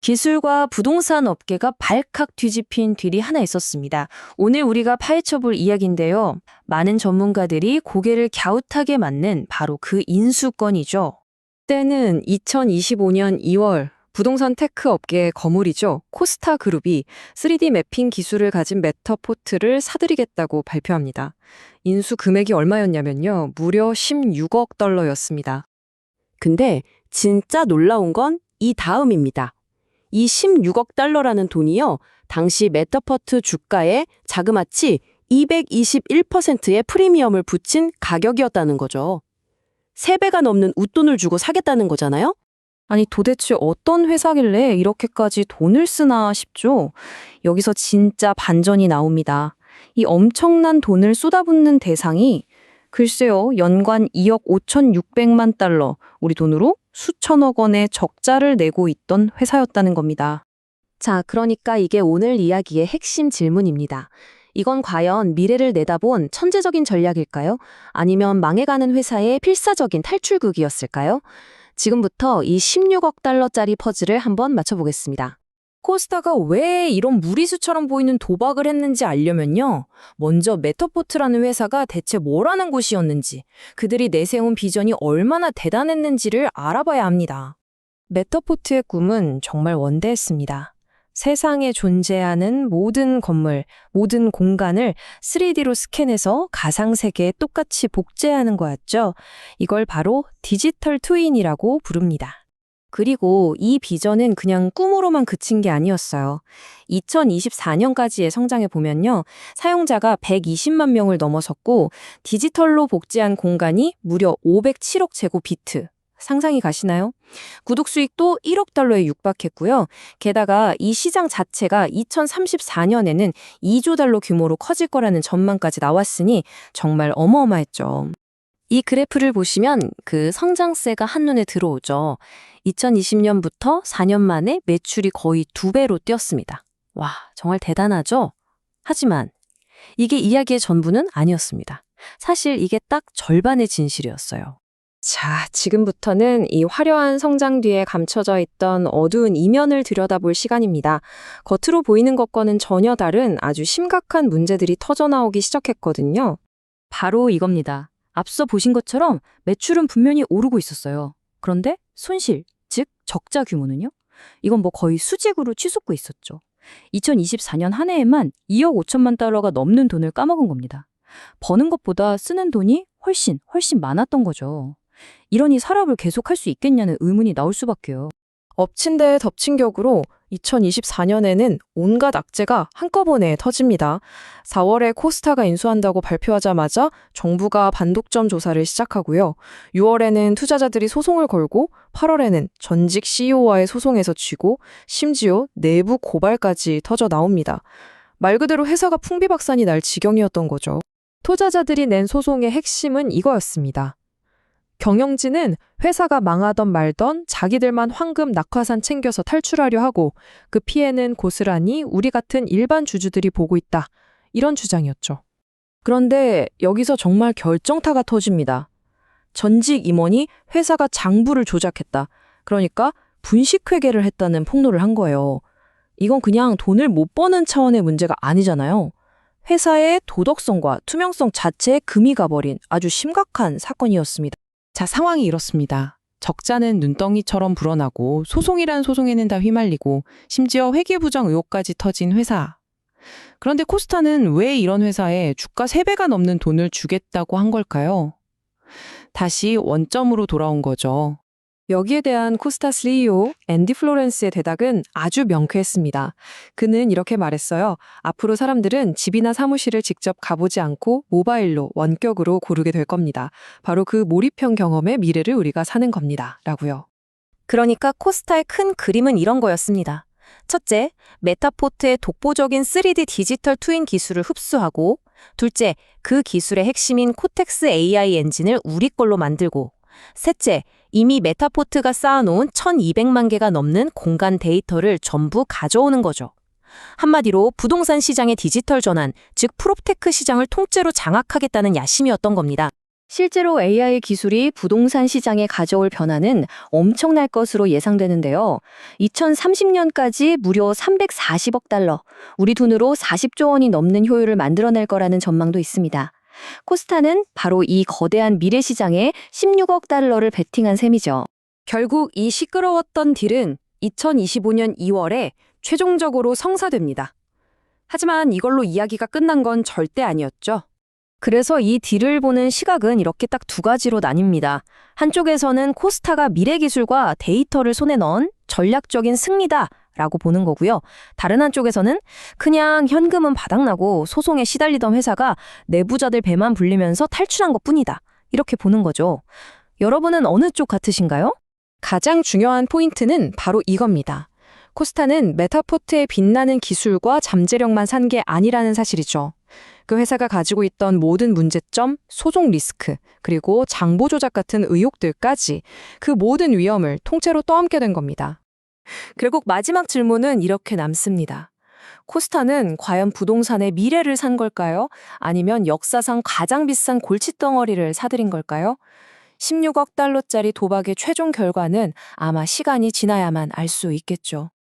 기술과 부동산 업계가 발칵 뒤집힌 뒤이 하나 있었습니다. 오늘 우리가 파헤쳐볼 이야기인데요. 많은 전문가들이 고개를 갸웃하게 맞는 바로 그 인수건이죠. 때는 2025년 2월 부동산 테크 업계의 거물이죠. 코스타 그룹이 3D 매핑 기술을 가진 메타포트를 사들이겠다고 발표합니다. 인수 금액이 얼마였냐면요. 무려 16억 달러였습니다. 근데 진짜 놀라운 건 이 다음입니다. 이 16억 달러라는 돈이요, 당시 메타포트 주가의 자그마치 221%의 프리미엄을 붙인 가격이었다는 거죠. 3배가 넘는 웃돈을 주고 사겠다는 거잖아요? 아니 도대체 어떤 회사길래 이렇게까지 돈을 쓰나 싶죠? 여기서 진짜 반전이 나옵니다. 이 엄청난 돈을 쏟아붓는 대상이 글쎄요, 연간 2억 5,600만 달러, 우리 돈으로 수천억 원의 적자를 내고 있던 회사였다는 겁니다. 자, 그러니까 이게 오늘 이야기의 핵심 질문입니다. 이건 과연 미래를 내다본 천재적인 전략일까요? 아니면 망해가는 회사의 필사적인 탈출극이었을까요? 지금부터 이 16억 달러짜리 퍼즐을 한번 맞춰보겠습니다. 코스타가 왜 이런 무리수처럼 보이는 도박을 했는지 알려면요. 먼저 메타포트라는 회사가 대체 뭐라는 곳이었는지, 그들이 내세운 비전이 얼마나 대단했는지를 알아봐야 합니다. 메타포트의 꿈은 정말 원대했습니다. 세상에 존재하는 모든 건물, 모든 공간을 3D로 스캔해서 가상세계에 똑같이 복제하는 거였죠. 이걸 바로 디지털 트윈이라고 부릅니다. 그리고 이 비전은 그냥 꿈으로만 그친 게 아니었어요. 2024년까지의 성장에 보면요. 사용자가 120만 명을 넘어섰고 디지털로 복제한 공간이 무려 507억 제곱비트. 상상이 가시나요? 구독 수익도 1억 달러에 육박했고요. 게다가 이 시장 자체가 2034년에는 2조 달러 규모로 커질 거라는 전망까지 나왔으니 정말 어마어마했죠. 이 그래프를 보시면 그 성장세가 한눈에 들어오죠. 2020년부터 4년 만에 매출이 거의 2배로 뛰었습니다. 와, 정말 대단하죠? 하지만 이게 이야기의 전부는 아니었습니다. 사실 이게 딱 절반의 진실이었어요. 자, 지금부터는 이 화려한 성장 뒤에 감춰져 있던 어두운 이면을 들여다볼 시간입니다. 겉으로 보이는 것과는 전혀 다른 아주 심각한 문제들이 터져나오기 시작했거든요. 바로 이겁니다. 앞서 보신 것처럼 매출은 분명히 오르고 있었어요. 그런데 손실, 즉 적자 규모는요? 이건 뭐 거의 수직으로 치솟고 있었죠. 2024년 한 해에만 2억 5천만 달러가 넘는 돈을 까먹은 겁니다. 버는 것보다 쓰는 돈이 훨씬 많았던 거죠. 이러니 사업을 계속할 수 있겠냐는 의문이 나올 수밖에요. 엎친 데 덮친 격으로 2024년에는 온갖 악재가 한꺼번에 터집니다. 4월에 코스타가 인수한다고 발표하자마자 정부가 반독점 조사를 시작하고요. 6월에는 투자자들이 소송을 걸고 8월에는 전직 CEO와의 소송에서 쥐고 심지어 내부 고발까지 터져 나옵니다. 말 그대로 회사가 풍비박산이 날 지경이었던 거죠. 투자자들이 낸 소송의 핵심은 이거였습니다. 경영진은 회사가 망하던 말던 자기들만 황금 낙하산 챙겨서 탈출하려 하고 그 피해는 고스란히 우리 같은 일반 주주들이 보고 있다. 이런 주장이었죠. 그런데 여기서 정말 결정타가 터집니다. 전직 임원이 회사가 장부를 조작했다. 그러니까 분식회계를 했다는 폭로를 한 거예요. 이건 그냥 돈을 못 버는 차원의 문제가 아니잖아요. 회사의 도덕성과 투명성 자체에 금이 가버린 아주 심각한 사건이었습니다. 자, 상황이 이렇습니다. 적자는 눈덩이처럼 불어나고 소송이란 소송에는 다 휘말리고 심지어 회계부정 의혹까지 터진 회사. 그런데 코스타는 왜 이런 회사에 주가 3배가 넘는 돈을 주겠다고 한 걸까요? 다시 원점으로 돌아온 거죠. 여기에 대한 코스타 CEO 앤디 플로렌스의 대답은 아주 명쾌했습니다. 그는 이렇게 말했어요. 앞으로 사람들은 집이나 사무실을 직접 가보지 않고 모바일로 원격으로 고르게 될 겁니다. 바로 그 몰입형 경험의 미래를 우리가 사는 겁니다. 라고요. 그러니까 코스타의 큰 그림은 이런 거였습니다. 첫째, 메타포트의 독보적인 3D 디지털 트윈 기술을 흡수하고, 둘째, 그 기술의 핵심인 코텍스 AI 엔진을 우리 걸로 만들고, 셋째, 이미 메타포트가 쌓아놓은 1200만 개가 넘는 공간 데이터를 전부 가져오는 거죠. 한마디로 부동산 시장의 디지털 전환, 즉 프롭테크 시장을 통째로 장악하겠다는 야심이었던 겁니다. 실제로 AI 기술이 부동산 시장에 가져올 변화는 엄청날 것으로 예상되는데요. 2030년까지 무려 340억 달러, 우리 돈으로 40조 원이 넘는 효율을 만들어낼 거라는 전망도 있습니다. 코스타는 바로 이 거대한 미래 시장에 16억 달러를 베팅한 셈이죠. 결국 이 시끄러웠던 딜은 2025년 2월에 최종적으로 성사됩니다. 하지만 이걸로 이야기가 끝난 건 절대 아니었죠. 그래서 이 딜을 보는 시각은 이렇게 딱 두 가지로 나뉩니다. 한쪽에서는 코스타가 미래 기술과 데이터를 손에 넣은 전략적인 승리다라고 보는 거고요. 다른 한쪽에서는 그냥 현금은 바닥나고 소송에 시달리던 회사가 내부자들 배만 불리면서 탈출한 것뿐이다. 이렇게 보는 거죠. 여러분은 어느 쪽 같으신가요? 가장 중요한 포인트는 바로 이겁니다. 코스타는 메타포트의 빛나는 기술과 잠재력만 산 게 아니라는 사실이죠. 그 회사가 가지고 있던 모든 문제점, 소송 리스크, 그리고 장보 조작 같은 의혹들까지 그 모든 위험을 통째로 떠안게 된 겁니다. 결국 마지막 질문은 이렇게 남습니다. 코스타는 과연 부동산의 미래를 산 걸까요? 아니면 역사상 가장 비싼 골칫덩어리를 사들인 걸까요? 16억 달러짜리 도박의 최종 결과는 아마 시간이 지나야만 알 수 있겠죠.